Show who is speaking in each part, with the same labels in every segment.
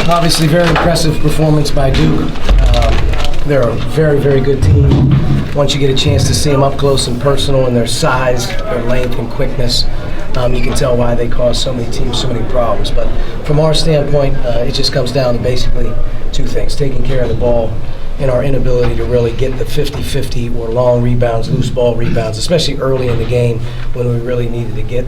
Speaker 1: Obviously, very impressive performance by Duke. They're a very, very good team. Once you get a chance to see them up close and personal and their size, their length and quickness, you can tell why they cause so many teams so many problems. But from our standpoint, it just comes down to basically two things: taking care of the ball and our inability to really get the 50-50 or long rebounds, loose ball rebounds, especially early in the game when we really needed to get,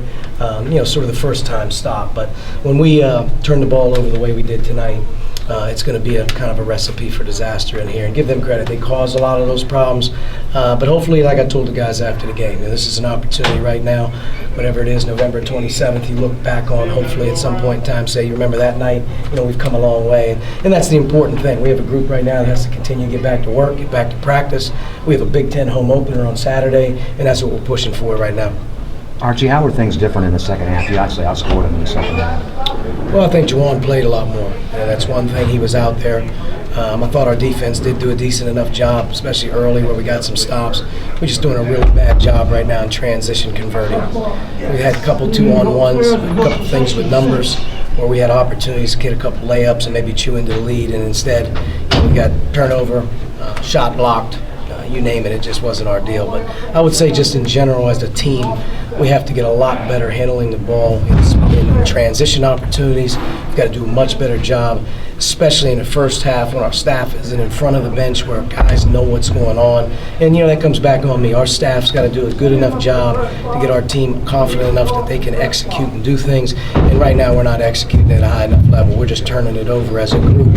Speaker 1: sort of the first time stop. But when we turn the ball over the way we did tonight, it's going to be a kind of a recipe for disaster in here. And give them credit. They caused a lot of those problems. But hopefully, like I told the guys after the game, this is an opportunity right now, whatever it is, November 27th, you look back on, hopefully at some point in time, say, you remember that night, we've come a long way. And that's the important thing. We have a group right now that has to continue to get back to work, get back to practice. We have a Big Ten home opener on Saturday, and that's what we're pushing for right now.
Speaker 2: Archie, how were things different in the second half? You actually outscored him in the second half.
Speaker 1: Well, I think Juwan played a lot more. That's one thing. He was out there. I thought our defense did do a decent enough job, especially early where we got some stops. We're just doing a really bad job right now in transition converting. We had a couple 2-on-1s, a couple things with numbers where we had opportunities to get a couple layups and maybe chew into the lead, and instead we got turnover, shot blocked. You name it, it just wasn't our deal. But I would say just in general as a team, we have to get a lot better handling the ball in transition opportunities. We've got to do a much better job, especially in the first half when our staff isn't in front of the bench where guys know what's going on. And, that comes back on me. Our staff's got to do a good enough job to get our team confident enough that they can execute and do things. And right now we're not executing at a high enough level. We're just turning it over as a group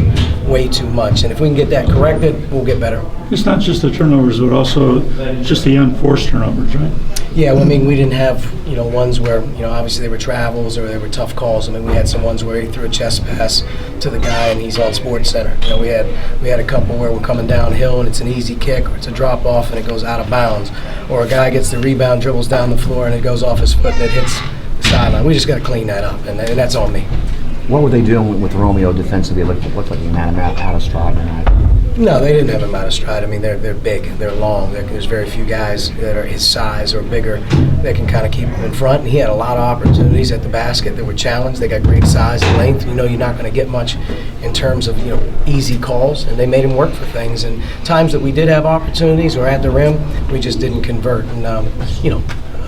Speaker 1: way too much. And if we can get that corrected, we'll get better.
Speaker 3: It's not just the turnovers, but also just the unforced turnovers, right?
Speaker 1: Yeah, well, we didn't have, ones where, obviously they were travels or they were tough calls. We had some ones where he threw a chest pass to the guy and he's on Sports Center. We had a couple where we're coming downhill and it's an easy kick or it's a drop off and it goes out of bounds. Or a guy gets the rebound, dribbles down the floor and it goes off his foot and it hits the sideline. We just got to clean that up, and that's on me.
Speaker 2: What were they doing with Romeo defensively? It looked like he had him out of stride tonight.
Speaker 1: No, they didn't have him out of stride. They're big, they're long. There's very few guys that are his size or bigger that can kind of keep him in front. And he had a lot of opportunities at the basket that were challenged. They got great size and length. You're not going to get much in terms of easy calls, and they made him work for things. And times that we did have opportunities or at the rim, we just didn't convert. And I'm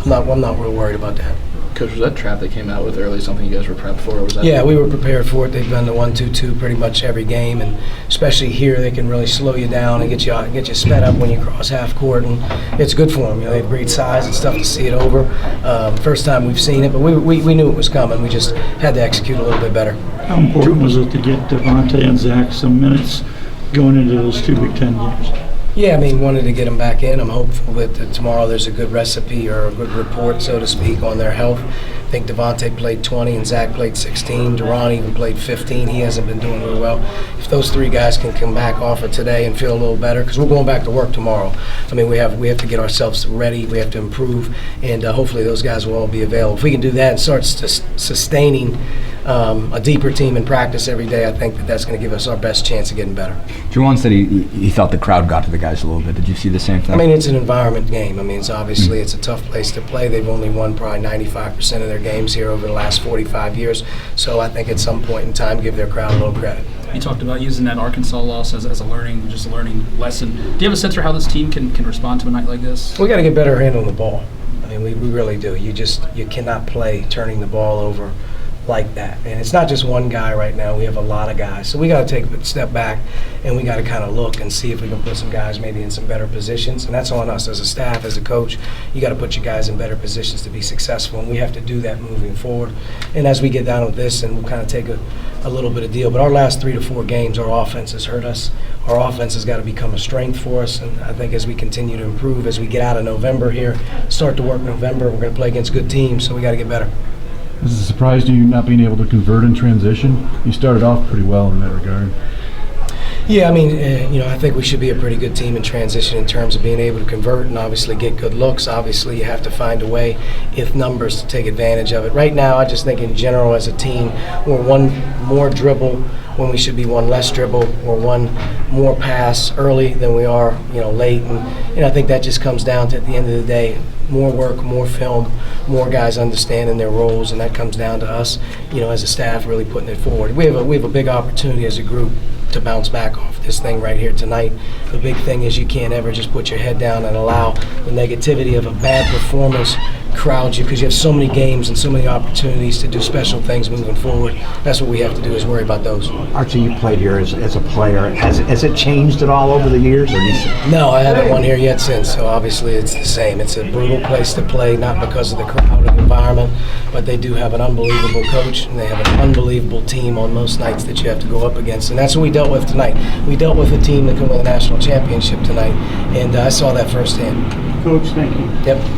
Speaker 1: not real worried about that.
Speaker 4: Coach, was that trap they came out with early something you guys were prepped for? Or was that?
Speaker 1: Yeah, we were prepared for it. They've done the 1-2-2 pretty much every game, and especially here, they can really slow you down and get you sped up when you cross half court, and it's good for them. They have great size. It's tough to see it over. First time we've seen it, but we knew it was coming. We just had to execute a little bit better.
Speaker 3: How important was it to get Devontae and Zach some minutes going into those two Big Ten games?
Speaker 1: Yeah, wanted to get them back in. I'm hopeful that tomorrow there's a good recipe or a good report, so to speak, on their health. I think Devontae played 20 and Zach played 16. Duran even played 15. He hasn't been doing really well. If those three guys can come back off of today and feel a little better, because we're going back to work tomorrow. We have to get ourselves ready. We have to improve, and hopefully those guys will all be available. If we can do that and start sustaining a deeper team in practice every day, I think that's going to give us our best chance of getting better.
Speaker 5: Juwan said he felt the crowd got to the guys a little bit. Did you see the same thing?
Speaker 1: It's an environment game. It's obviously it's a tough place to play. They've only won probably 95% of their games here over the last 45 years. So I think at some point in time, give their crowd a little credit.
Speaker 6: You talked about using that Arkansas loss as a learning lesson. Do you have a sense for how this team can respond to a night like this?
Speaker 1: We got to get better handling the ball. We really do. You cannot play turning the ball over like that. And it's not just one guy right now. We have a lot of guys. So we got to take a step back and we got to kind of look and see if we can put some guys maybe in some better positions. And that's on us as a staff, as a coach. You got to put your guys in better positions to be successful. And we have to do that moving forward. And as we get down with this, and we'll kind of take a little bit of deal. But our last 3 to 4 games, our offense has hurt us. Our offense has got to become a strength for us. And I think as we continue to improve, as we get out of November here, start to work November, we're going to play against good teams. So we got to get better.
Speaker 7: Is it a surprise to you not being able to convert in transition? You started off pretty well in that regard.
Speaker 1: Yeah, I think we should be a pretty good team in transition in terms of being able to convert and obviously get good looks. Obviously, you have to find a way, if numbers, to take advantage of it. Right now, I just think in general as a team, we're one more dribble when we should be one less dribble, or one more pass early than we are, late. And I think that just comes down to, at the end of the day, more work, more film, more guys understanding their roles, and that comes down to us, as a staff, really putting it forward. We have a big opportunity as a group to bounce back off this thing right here tonight. The big thing is you can't ever just put your head down and allow the negativity of a bad performance crowd you, because you have so many games and so many opportunities to do special things moving forward. That's what we have to do, is worry about those.
Speaker 2: Archie, you played here as a player. Has it changed at all over the years? Or
Speaker 1: No, I haven't won here yet since, so obviously it's the same. It's a brutal place to play, not because of the crowd or the environment, but they do have an unbelievable coach, and they have an unbelievable team on most nights that you have to go up against, and that's what we dealt with tonight. We dealt with a team that can win a national championship tonight, and I saw that firsthand.
Speaker 3: Coach, thank you.
Speaker 1: Yep.